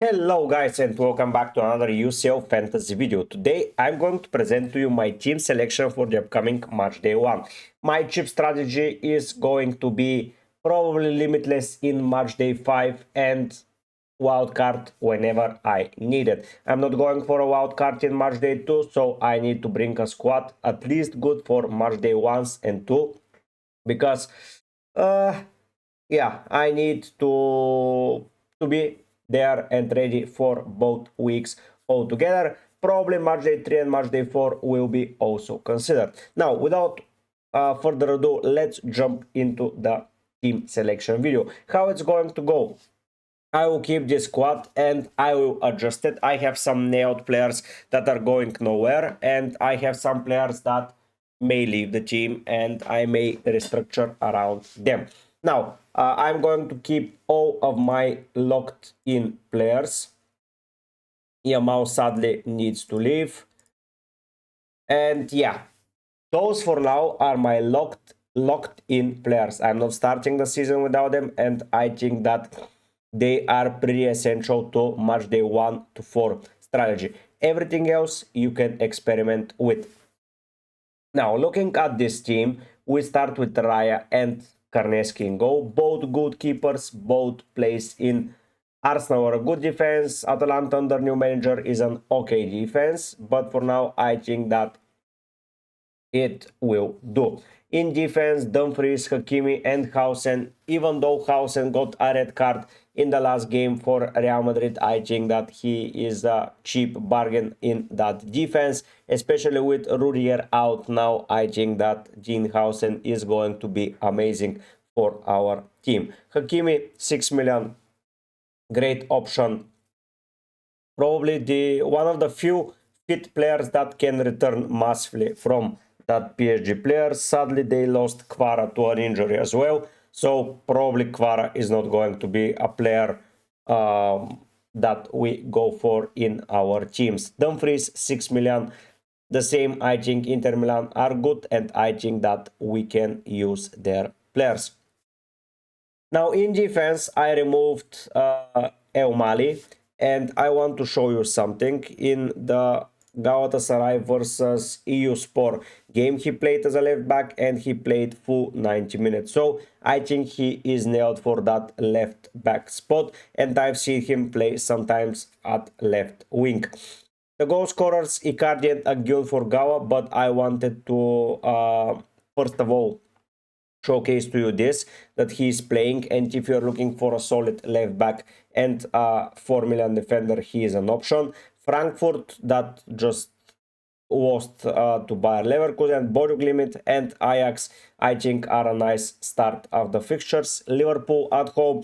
Hello guys and welcome back to another UCL fantasy video. Today I'm going to present to you my team selection for the upcoming match day 1. My chip strategy is going to be probably limitless in match day 5 and wildcard whenever I need it. I'm not going for a wildcard in match day 2, so I need to bring a squad at least good for match day 1 and 2 because uh yeah, I need to be there and ready for both weeks altogether. Probably match day 3 and match day 4 will be also considered. Now, without further ado, let's jump into the team selection video. How it's going to go? I will keep this squad and I will adjust it. I have some nailed players that are going nowhere, and I have some players that may leave the team and I may restructure around them. Now, I'm going to keep all of my locked in players. Yamal sadly needs to leave. And yeah, those for now are my locked in players. I'm not starting the season without them, and I think that they are pretty essential to match day 1 to 4 strategy. Everything else you can experiment with. Now, looking at this team, we start with Raya and Karneski in goal. Both good keepers, both plays in Arsenal are a good defense. Atalanta under new manager is an okay defense, but for now I think that it will do. In defense, Dumfries, Hakimi and Hausen. Even though Hausen got a red card in the last game for Real Madrid, I think that he is a cheap bargain in that defense, especially with Rudiger out now. I think that Dean Hausen is going to be amazing for our team. Hakimi, 6 million, great option. Probably the one of the few fit players that can return massively from that PSG player. Sadly, they lost Kvara to an injury as well, so probably Kvara is not going to be a player that we go for in our teams. Dumfries, 6 million. The same, I think Inter Milan are good, and I think that we can use their players. Now in defense, I removed El Mali, and I want to show you something. In the Galatasaray versus EU Sport game, he played as a left back and he played full 90 minutes. So I think he is nailed for that left back spot, and I've seen him play sometimes at left wing. The goal scorers, Icardi and Aguil for Gawa, but I wanted to first of all showcase to you this, that he is playing, and if you're looking for a solid left back and a 4 million defender, he is an option. Frankfurt, that just lost to Bayer Leverkusen, Borussia Limit and Ajax, I think are a nice start of the fixtures. Liverpool at home,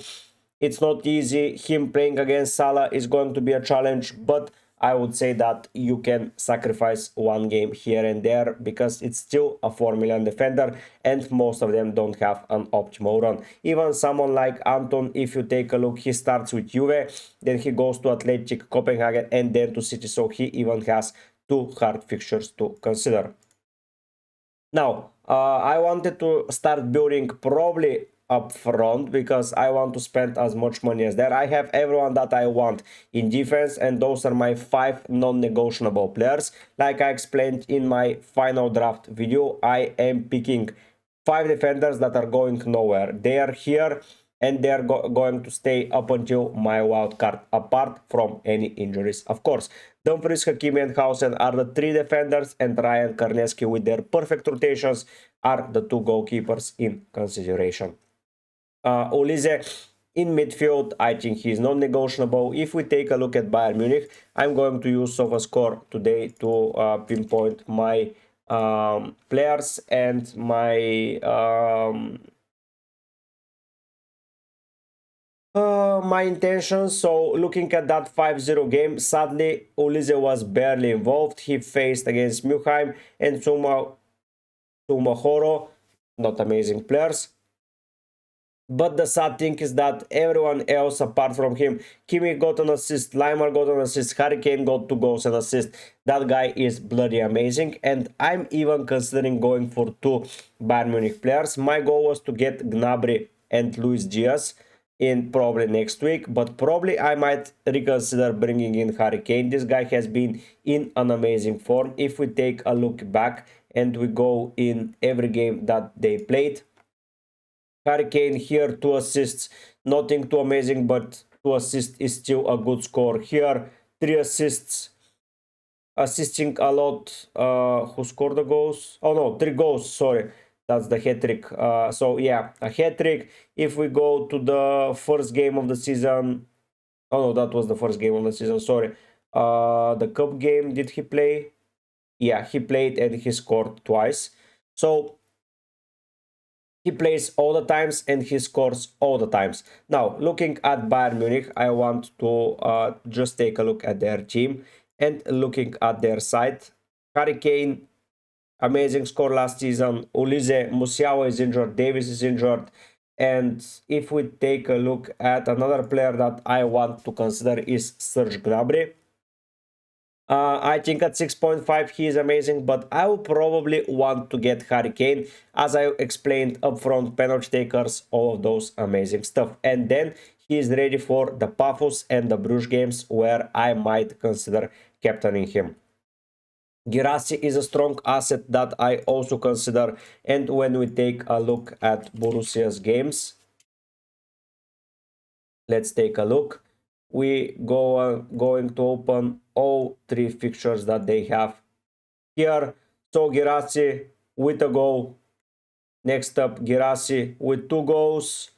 it's not easy. Him playing against Salah is going to be a challenge, but I would say that you can sacrifice one game here and there because it's still a 4 million defender and most of them don't have an optimal run. Even someone like Anton, if you take a look, he starts with Juve, then he goes to Athletic, Copenhagen and then to City, so he even has two hard fixtures to consider. Now, I wanted to start building probably up front because I want to spend as much money as there. I have everyone that I want in defense, and those are my 5 non-negotiable players. Like I explained in my final draft video, I am picking 5 defenders that are going nowhere. They are here and they are going to stay up until my wild card, apart from any injuries, of course. Dumfries, Hakimi and Hausen are the 3 defenders, and Ryan Karneski with their perfect rotations are the 2 goalkeepers in consideration. Olise in midfield, I think he's non-negotiable. If we take a look at Bayern Munich, I'm going to use SofaScore today to pinpoint my players and my intentions. So looking at that 5-0 game, sadly Olise was barely involved. He faced against Mülheim and Sumahoro, not amazing players. But the sad thing is that everyone else apart from him, Kimi got an assist, Leimer got an assist, Harry Kane got 2 goals and assist. That guy is bloody amazing, and I'm even considering going for 2 Bayern Munich players. My goal was to get Gnabry and Luis Diaz. in probably next week, but probably I might reconsider bringing in Harry Kane. This guy has been in an amazing form. If we take a look back and we go in every game that they played, Harry Kane here, 2 assists, nothing too amazing, but 2 assists is still a good score here. 3 assists, assisting a lot. Who scored the goals? Oh no, 3 goals, sorry. That's the hat-trick. So yeah, a hat-trick. If we go to the first game of the season, oh no, that was the first game of the season, sorry. The cup game, did he play? Yeah, he played and he scored twice. So he plays all the times and he scores all the times. Now, looking at Bayern Munich, I want to just take a look at their team and looking at their side. Harry Kane, amazing score last season. Ulise, Musiala is injured, Davis is injured. And if we take a look at another player that I want to consider is Serge Gnabry. I think at 6.5 he is amazing, but I will probably want to get Harry Kane, as I explained upfront, penalty takers, all of those amazing stuff. And then he is ready for the Pafos and the Bruges games, where I might consider captaining him. Guirassy is a strong asset that I also consider, and when we take a look at Borussia's games, let's take a look. We going to open all 3 fixtures that they have here. So Guirassy with a goal. Next up, Guirassy with 2 goals.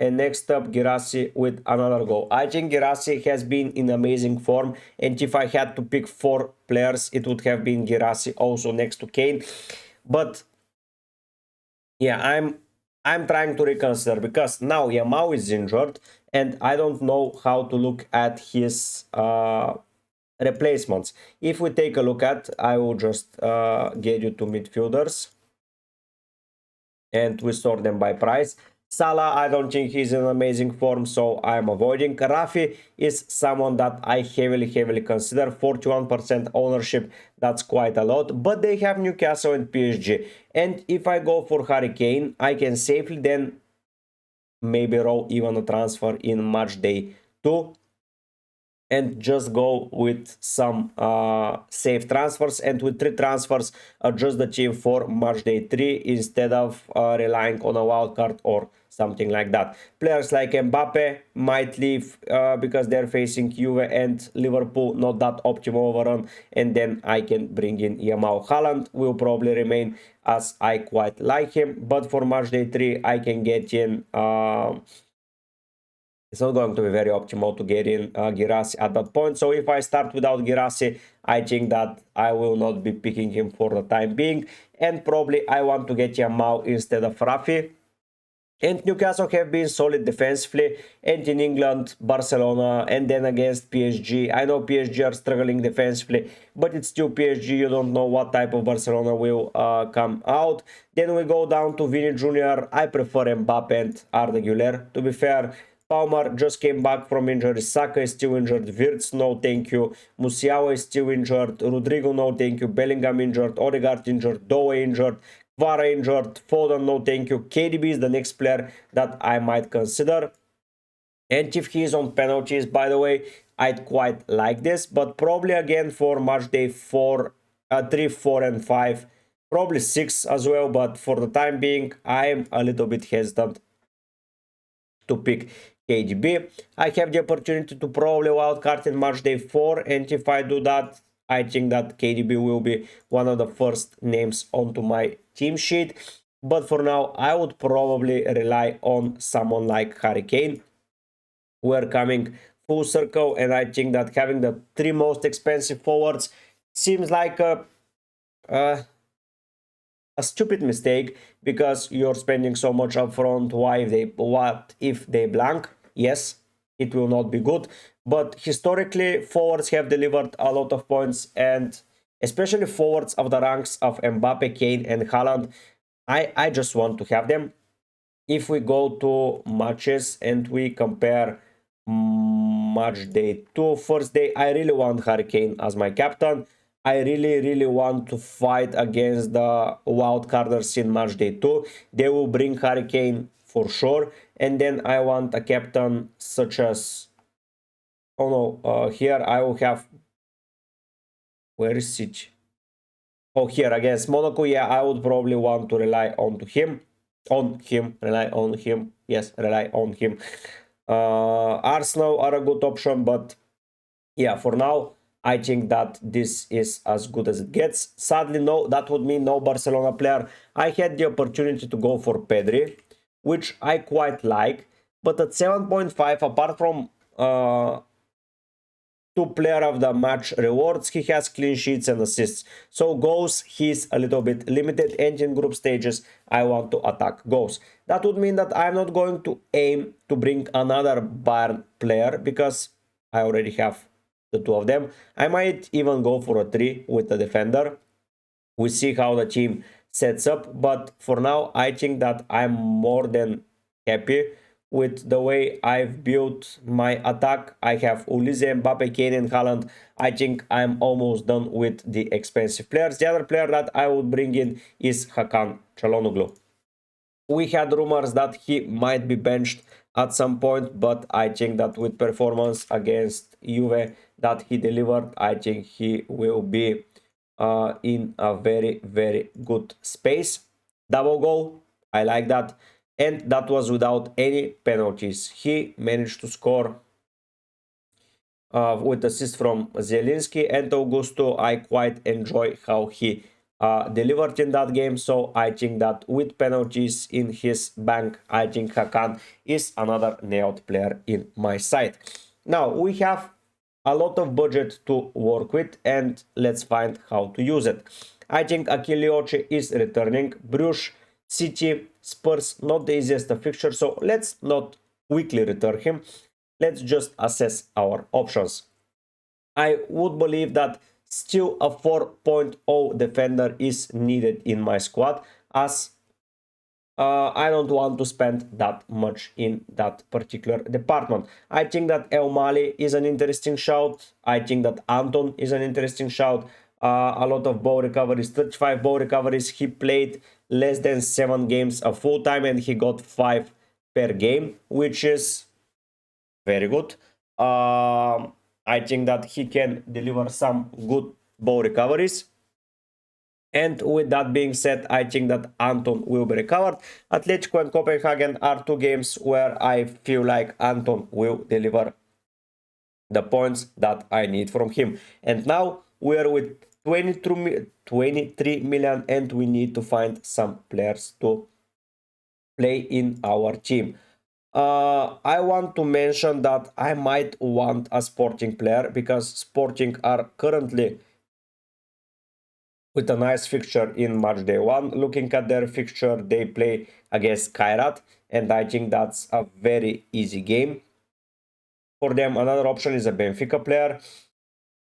And next up, Guirassy with another goal. I think Guirassy has been in amazing form. And if I had to pick 4 players, it would have been Guirassy also next to Kane. But yeah, I'm trying to reconsider, because now Yamal is injured and I don't know how to look at his replacements. If we take a look at, I will just get you to midfielders and we sort them by price. Salah, I don't think he's in amazing form, so I'm avoiding. Rafi is someone that I heavily consider. 41% ownership, that's quite a lot, but they have Newcastle and PSG. And if I go for Harry Kane, I can safely then maybe roll even a transfer in Matchday 2 and just go with some safe transfers, and with 3 transfers adjust the team for Matchday 3 instead of relying on a wild card or something like that. Players like Mbappe might leave because they're facing Juve and Liverpool, not that optimal overrun, and then I can bring in Yamal. Haaland will probably remain, as I quite like him, but for Matchday 3 I can get in it's not going to be very optimal to get in Guirassy at that point. So if I start without Guirassy, I think that I will not be picking him for the time being. And probably I want to get Yamal instead of Rafi. And Newcastle have been solid defensively, and in England, Barcelona, and then against PSG. I know PSG are struggling defensively, but it's still PSG. You don't know what type of Barcelona will come out. Then we go down to Vini Jr. I prefer Mbappe and Arda Güler. To be fair, Palmer just came back from injury. Saka is still injured. Wirtz, no thank you. Musiala is still injured. Rodrigo, no thank you. Bellingham injured. Odegaard injured. Doe injured. Kvara injured. Foden, no thank you. KDB is the next player that I might consider. And if he is on penalties, by the way, I'd quite like this. But probably again for Matchday 3, 4 and 5. Probably 6 as well. But for the time being, I'm a little bit hesitant to pick KDB. I have the opportunity to probably wildcard in Matchday 4. And if I do that, I think that KDB will be one of the first names onto my team sheet. But for now, I would probably rely on someone like Harry Kane. We're coming full circle, and I think that having the 3 most expensive forwards seems like a stupid mistake, because you're spending so much upfront. What if they blank? Yes, it will not be good. But historically, forwards have delivered a lot of points, and especially forwards of the ranks of Mbappe, Kane, and Haaland. I just want to have them. If we go to matches and we compare match day 2, first day, I really want Harry Kane as my captain. I really want to fight against the wildcarders in match day 2. They will bring Harry Kane for sure. And then I want a captain such as, oh no, here I will have, where is Siege? Oh, here against Monaco, yeah, I would probably want to rely rely on him, yes, rely on him. Arsenal are a good option, but yeah, for now, I think that this is as good as it gets. Sadly, no, that would mean no Barcelona player. I had the opportunity to go for Pedri, which I quite like, but at 7.5, apart from two player of the match rewards, he has clean sheets and assists. So goals, he's a little bit limited, and in group stages, I want to attack goals. That would mean that I'm not going to aim to bring another Bayern player because I already have the two of them. I might even go for a 3 with the defender. We see how the team sets up, but for now, I think that I'm more than happy with the way I've built my attack. I have Ulise, Mbappe, Kane and Haaland. I think I'm almost done with the expensive players. The other player that I would bring in is Hakan Çalhanoğlu. We had rumors that he might be benched at some point, but I think that with performance against Juve that he delivered, I think he will be in a very, very good space. Double goal, I like that. And that was without any penalties. He managed to score with assist from Zielinski and Augusto. I quite enjoy how he delivered in that game. So I think that with penalties in his bank, I think Hakan is another nailed player in my side. Now we have a lot of budget to work with, and let's find how to use it. I think Akilioce is returning. Bruges, City, Spurs, not the easiest of fixture, so let's not quickly return him. Let's just assess our options. I would believe that still a 4.0 defender is needed in my squad, as I don't want to spend that much in that particular department. I think that El Mali is an interesting shout. I think that Anton is an interesting shout. A lot of ball recoveries, 35 ball recoveries. He played less than 7 games a full time and he got 5 per game, which is very good. I think that he can deliver some good ball recoveries. And with that being said, I think that Anton will be recovered. Atletico and Copenhagen are two games where I feel like Anton will deliver the points that I need from him. And now we are with 23 million and we need to find some players to play in our team. I want to mention that I might want a Sporting player because Sporting are currently with a nice fixture in Matchday 1. Looking at their fixture, they play against Kairat, and I think that's a very easy game for them. Another option is a Benfica player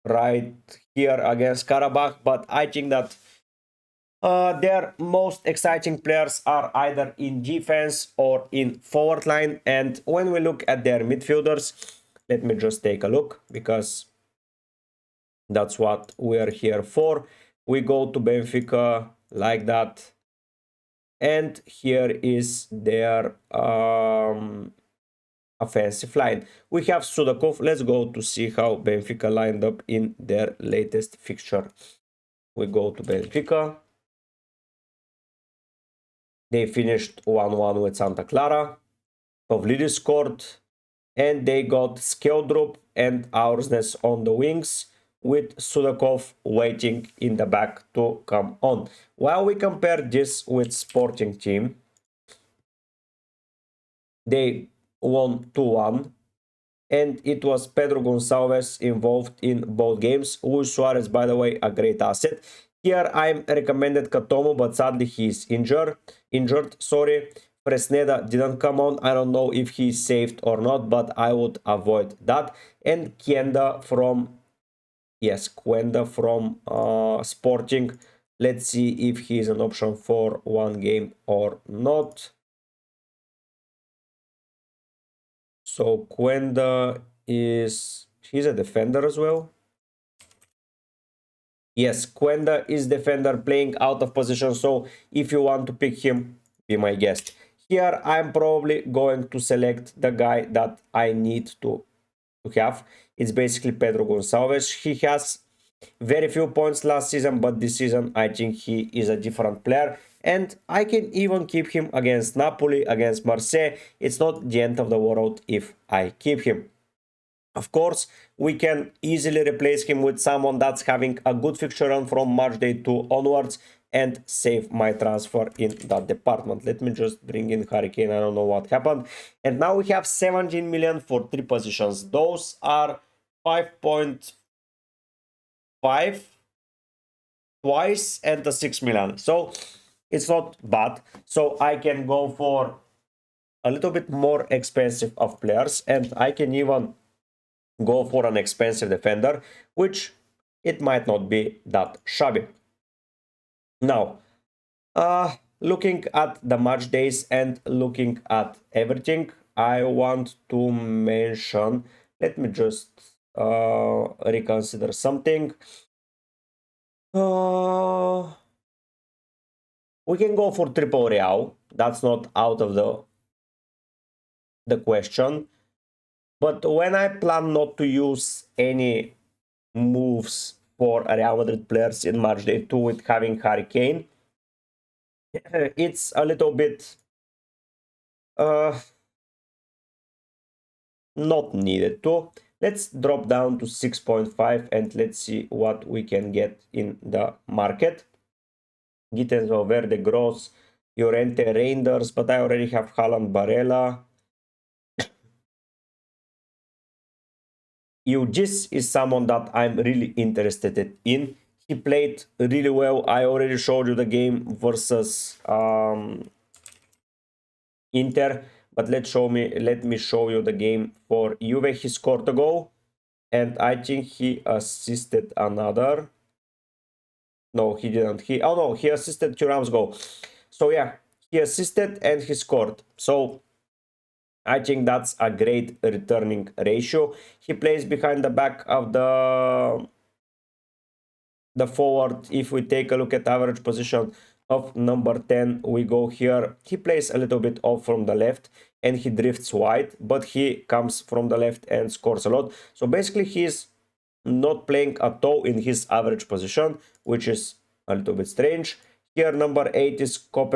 right here against Karabakh, but I think that their most exciting players are either in defense or in forward line. And when we look at their midfielders, let me just take a look because that's what we're here for. We go to Benfica like that. And here is their offensive line. We have Sudakov. Let's go to see how Benfica lined up in their latest fixture. We go to Benfica. They finished 1-1 with Santa Clara. Pavlidis scored. And they got Skeldrup and Aursnes on the wings, with Sudakov waiting in the back to come on. While we compare this with Sporting team, they won 2-1, and it was Pedro Gonçalves involved in both games. Luis Suarez, by the way, a great asset. Here I'm recommended Katomo, but sadly he's injured. Fresneda didn't come on. I don't know if he's saved or not, but I would avoid that. And Quenda from Sporting. Let's see if he's an option for one game or not. So Quenda he's a defender as well. Yes, Quenda is defender playing out of position. So if you want to pick him, be my guest. Here I'm probably going to select the guy that I need to have. It's basically Pedro Gonçalves. He has very few points last season, but this season I think he is a different player. And I can even keep him against Napoli, against Marseille. It's not the end of the world if I keep him. Of course, we can easily replace him with someone that's having a good fixture run from March day 2 onwards and save my transfer in that department. Let me just bring in Hurricane. I don't know what happened. And now we have 17 million for 3 positions. Those are 5.5 twice and the 6 million. So it's not bad. So I can go for a little bit more expensive of players, and I can even go for an expensive defender, which it might not be that shabby. Now, looking at the match days and looking at everything, I want to mention, let me just reconsider something. We can go for triple Real. That's not out of the question. But when I plan not to use any moves for Real Madrid players in match day 2 with having Harry Kane, it's a little bit not needed to. Let's drop down to 6.5 and let's see what we can get in the market. Gittens, Valverde, Gross, Llorente, Reinders, but I already have Haaland, Barella. Ugis is someone that I'm really interested in. He played really well. I already showed you the game versus Inter, but let me show you the game for Juve. He scored a goal, and I think he assisted another. No, he didn't. He assisted Thuram's goal. So yeah, he assisted and he scored. So I think that's a great returning ratio. He plays behind the back of the forward. If we take a look at average position of number 10, we go here. He plays a little bit off from the left and he drifts wide, but he comes from the left and scores a lot. So basically he's not playing at all in his average position, which is a little bit strange. Here number 8 is Coop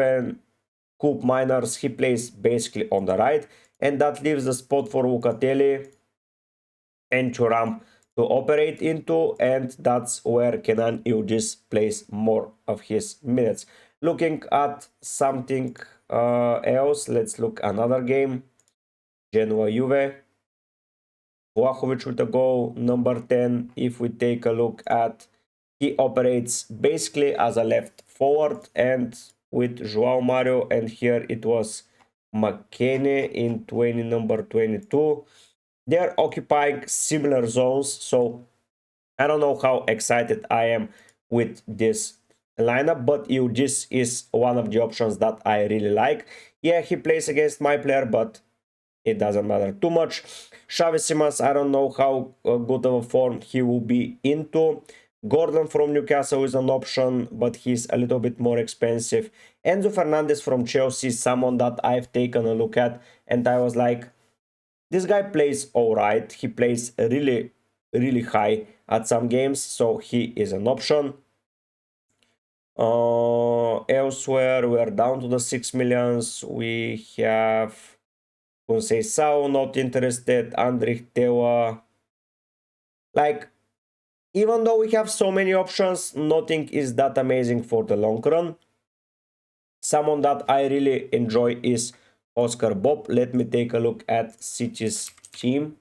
Miners. He plays basically on the right, and that leaves the spot for Locatelli and Thuram to operate into, and that's where Kenan Eugis plays more of his minutes. Looking at something else, let's look another game. Genoa Juve. Vlahovic with a goal, number 10. If we take a look at, he operates basically as a left forward and with Joao Mario, and here it was McKennie in number 22. They're occupying similar zones, so I don't know how excited I am with this lineup, but Eugis is one of the options that I really like. Yeah, he plays against my player, but it doesn't matter too much. Xavi Simons, I don't know how good of a form he will be into. Gordon from Newcastle is an option, but he's a little bit more expensive. Enzo Fernandez from Chelsea, someone that I've taken a look at, and I was like, this guy plays alright. He plays really, really high at some games, so he is an option. Elsewhere, we are down to the 6 millions. We have Conceição, not interested. Andrich Tewa. Like, even though we have so many options, nothing is that amazing for the long run. Someone that I really enjoy is Oscar Bob. Let me take a look at City's team.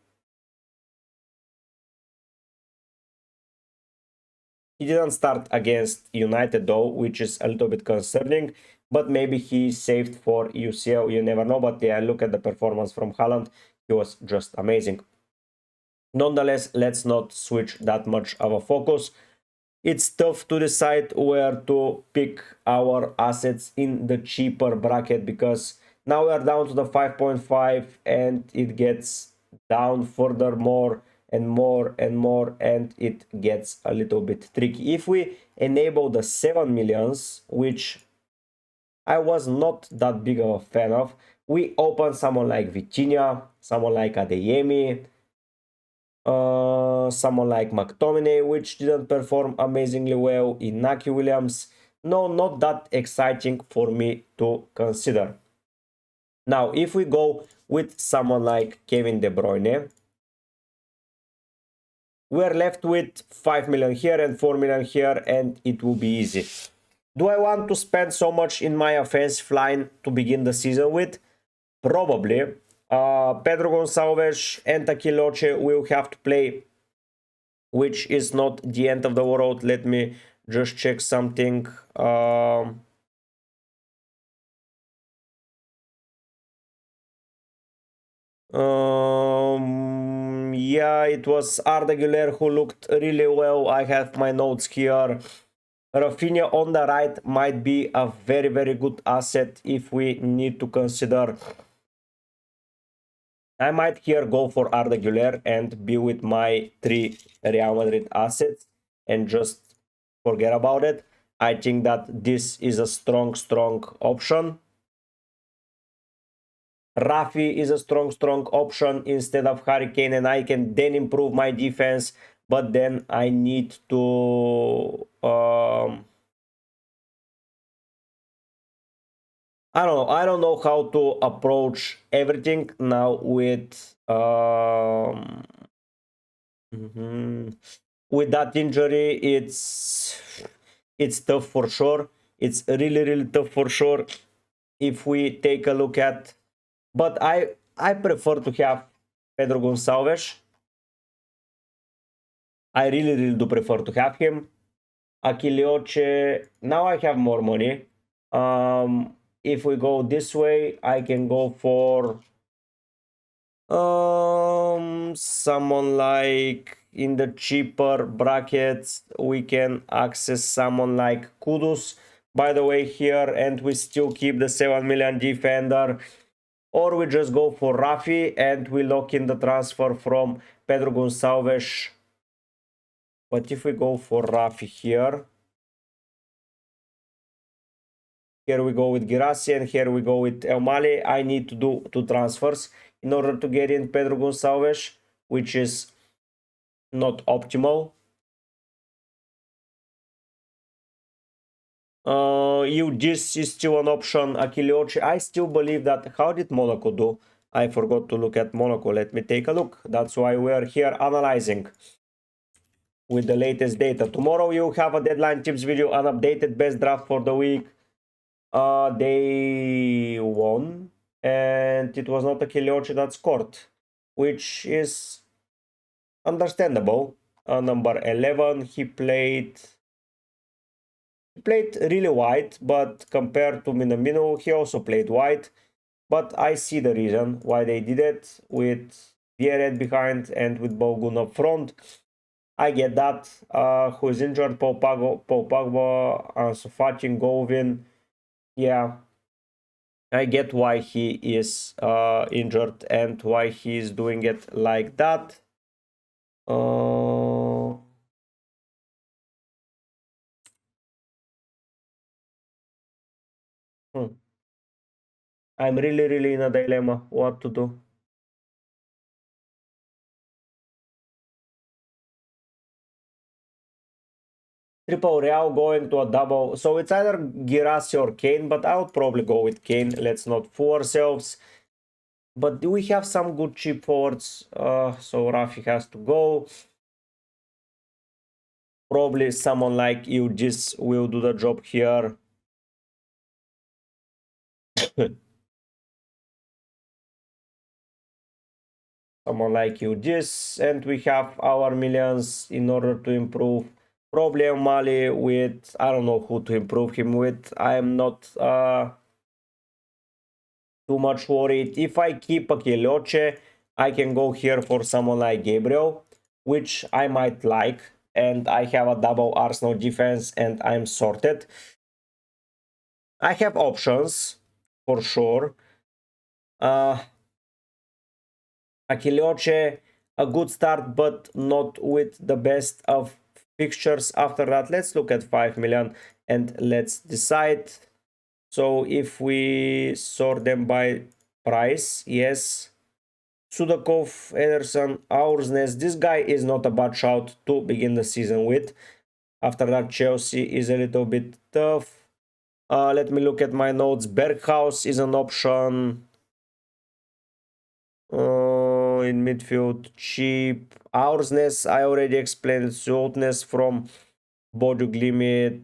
He didn't start against United though, which is a little bit concerning, but maybe he saved for UCL, you never know. But yeah, look at the performance from Haaland. He was just amazing. Nonetheless, let's not switch that much of a focus. It's tough to decide where to pick our assets in the cheaper bracket, because now we are down to the 5.5 and it gets down furthermore and more and more, and it gets a little bit tricky. If we enable the 7 millions, which I was not that big of a fan of. We opened someone like Vitinha, someone like Adeyemi, someone like McTominay, which didn't perform amazingly well. Inaki Williams, no, not that exciting for me to consider. Now, if we go with someone like Kevin De Bruyne, we're left with 5 million here and 4 million here, and it will be easy. Do I want to spend so much in my offensive line to begin the season with? Probably. Pedro Gonçalves and Aquiloche will have to play, which is not the end of the world. Let me just check something. Yeah, it was Arda Güler who looked really well. I have my notes here. Rafinha on the right might be a very, very good asset if we need to consider. I might here go for Arda Güler and be with my 3 Real Madrid assets and just forget about it. I think that this is a strong option. Rafi is a strong option instead of Harry Kane, and I can then improve my defense, but then I need to I don't know how to approach everything now with with that injury. It's tough for sure. It's really tough for sure if we take a look at, but I prefer to have Pedro Gonçalves. I really do prefer to have him. Aquilioche, now I have more money. If we go this way, I can go for someone like in the cheaper brackets. We can access someone like Kudus, by the way, here, and we still keep the 7 million defender. Or we just go for Rafi and we lock in the transfer from Pedro Gonçalves. But if we go for Rafi here we go with Girassi, and here we go with El Mali. I need to do 2 transfers in order to get in Pedro Gonçalves, which is not optimal. This is still an option. Aquilioche, I still believe that. How did Monaco do? I forgot to look at Monaco. Let me take a look. That's why we're here analyzing with the latest data. Tomorrow you have a deadline tips video, an updated best draft for the week. They won, and it was not Aquilioche that scored, which is understandable. Number 11, he played really wide, but compared to Minamino, he also played wide. But I see the reason why they did it, with Vieret behind and with Bogun up front. I get that. Who is injured? Paul Pogba, Ansu Fati, Govin. Yeah, I get why he is injured and why he is doing it like that. I'm really in a dilemma what to do. Triple Real going to a double. So it's either Girassi or Kane, but I would probably go with Kane. Let's not fool ourselves. But do we have some good cheap forwards? So Rafi has to go. Probably someone like Ugis will do the job here. Someone like Ugis, and we have our millions in order to improve. Probably Mali with, I don't know who to improve him with. I am not too much worried. If I keep Aquilioche, I can go here for someone like Gabriel, which I might like, and I have a double Arsenal defense and I'm sorted. I have options for sure. Aquilioche, a good start, but not with the best of fixtures. After that, let's look at 5 million and let's decide. So if we sort them by price, yes, Sudakov, Ederson, Aursnes, this guy is not a bad shout to begin the season with. After that, Chelsea is a little bit tough. Let me look at my notes. Berghaus is an option. In midfield, cheap. Aursnes, I already explained. Soutnes from Bodo Glimt.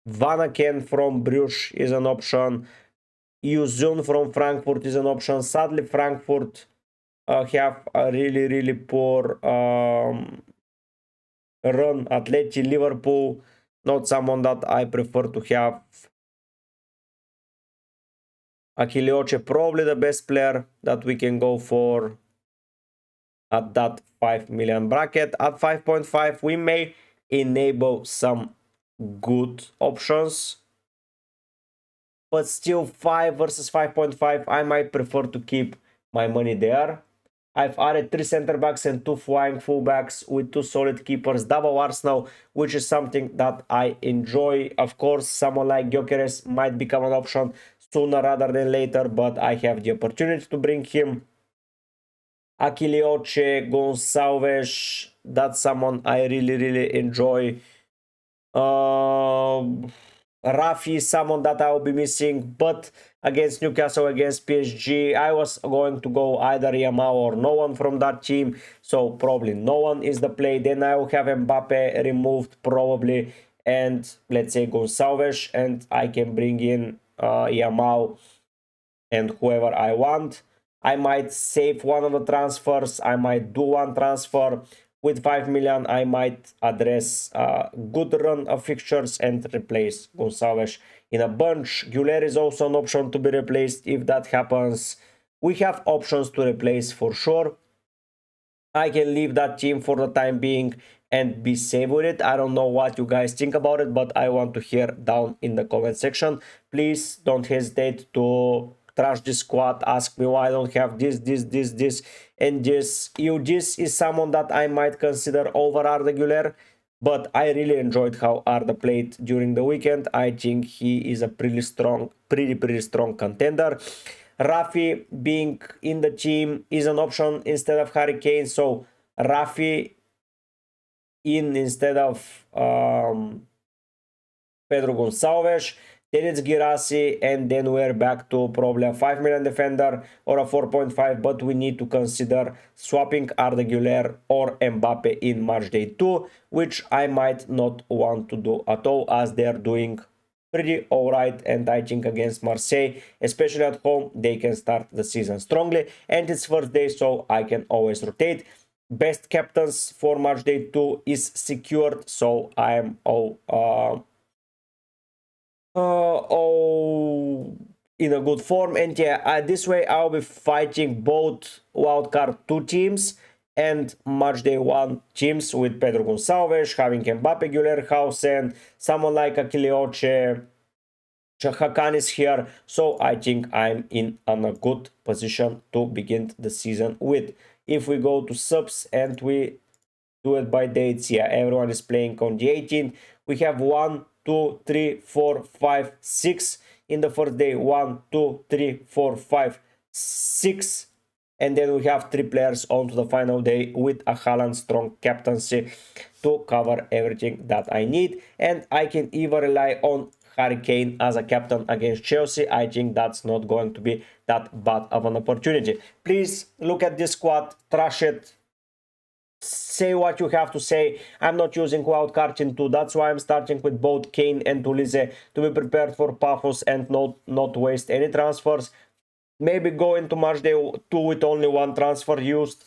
Vanaken from Bruges is an option. Yuzun from Frankfurt is an option. Sadly, Frankfurt have a really poor run. Atleti, Liverpool, not someone that I prefer to have. Achilleoce, probably the best player that we can go for at that 5 million bracket. At 5.5, we may enable some good options, but still 5 versus 5.5, I might prefer to keep my money there. I've added 3 center backs and 2 flying fullbacks with 2 solid keepers, double Arsenal, which is something that I enjoy. Of course, someone like Gyökeres might become an option sooner rather than later, but I have the opportunity to bring him. Achilleoce, Gonçalves, that's someone I really enjoy. Rafi is someone that I will be missing, but against Newcastle, against PSG, I was going to go either Yamal or no one from that team, so probably no one is the play. Then I will have Mbappe removed probably, and let's say Gonçalves, and I can bring in Yamal and whoever I want. I might save one of the transfers, I might do one transfer. With 5 million, I might address a good run of fixtures and replace Gonçalves in a bunch. Güler is also an option to be replaced if that happens. We have options to replace for sure. I can leave that team for the time being and be safe with it. I don't know what you guys think about it, but I want to hear down in the comment section. Please don't hesitate to trash this squad, ask me why I don't have this, and this. This is someone that I might consider over Arda Güler, but I really enjoyed how Arda played during the weekend. I think he is a pretty strong contender. Rafi being in the team is an option instead of Harry Kane, so Rafi in instead of Pedro Gonçalves. Then it's Girassi, and then we're back to probably a 5 million defender or a 4.5, but we need to consider swapping Arda Güler or Mbappe in Matchday 2, which I might not want to do at all, as they're doing pretty alright, and I think against Marseille, especially at home, they can start the season strongly, and it's first day, so I can always rotate. Best captains for Matchday 2 is secured, so I am all in a good form, and yeah, this way I'll be fighting both wildcard 2 teams and Matchday 1 teams with Pedro Gonçalves, having Mbappe, Güler, Hausen, someone like Achilleoce, Hakan is here, so I think I'm in a good position to begin the season with. If we go to subs and we do it by dates, yeah, everyone is playing on the 18th. We have 1, 2, 3, 4, 5, 6 in the first day. 1, 2, 3, 4, 5, 6, and then we have 3 players on to the final day with a Haaland strong captaincy to cover everything that I need, and I can even rely on Harry Kane as a captain against Chelsea. I think that's not going to be that bad of an opportunity. Please look at this squad, trash it, say what you have to say. I'm not using wildcard in 2, that's why I'm starting with both Kane and Tulise to be prepared for Paphos and not waste any transfers. Maybe go into Matchday 2 with only 1 transfer used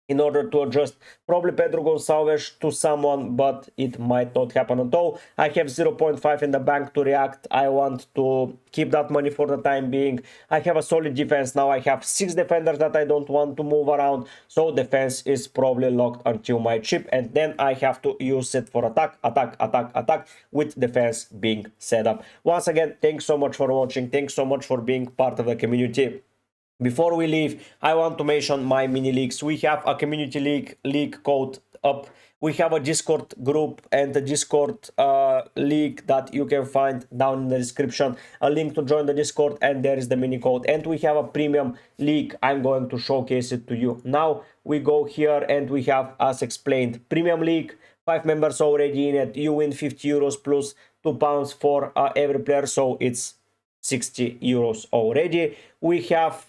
in order to adjust probably Pedro Gonçalves to someone, but it might not happen at all. I have 0.5 in the bank to react. I want to keep that money for the time being. I have a solid defense now. I have 6 defenders that I don't want to move around, so defense is probably locked until my chip, and then I have to use it for attack with defense being set up. Once again, thanks so much for watching. Thanks so much for being part of the community. Before we leave, I want to mention my mini leagues. We have a community league called up. We have a Discord group and a Discord link that you can find down in the description, a link to join the Discord, and there is the mini code. And we have a premium league. I'm going to showcase it to you now. We go here and we have, as explained, premium league, 5 members already in it. You win 50 euros plus £2 for every player, so it's 60 euros already. We have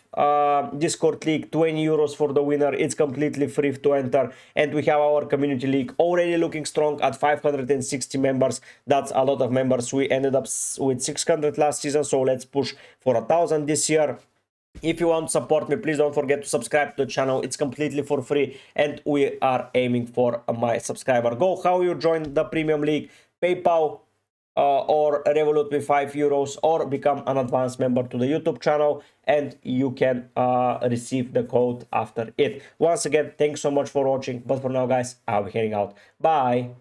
Discord league, 20 euros for the winner. It's completely free to enter. And we have our community league already looking strong at 560 members. That's a lot of members. We ended up with 600 last season, so let's push for 1,000 this year. If you want to support me, please don't forget to subscribe to the channel. It's completely for free, and we are aiming for my subscriber goal. How you join the premium league? PayPal or Revolut with 5 euros, or become an advanced member to the YouTube channel, and you can receive the code after it. Once again, thanks so much for watching, but for now guys, I'll be heading out. Bye.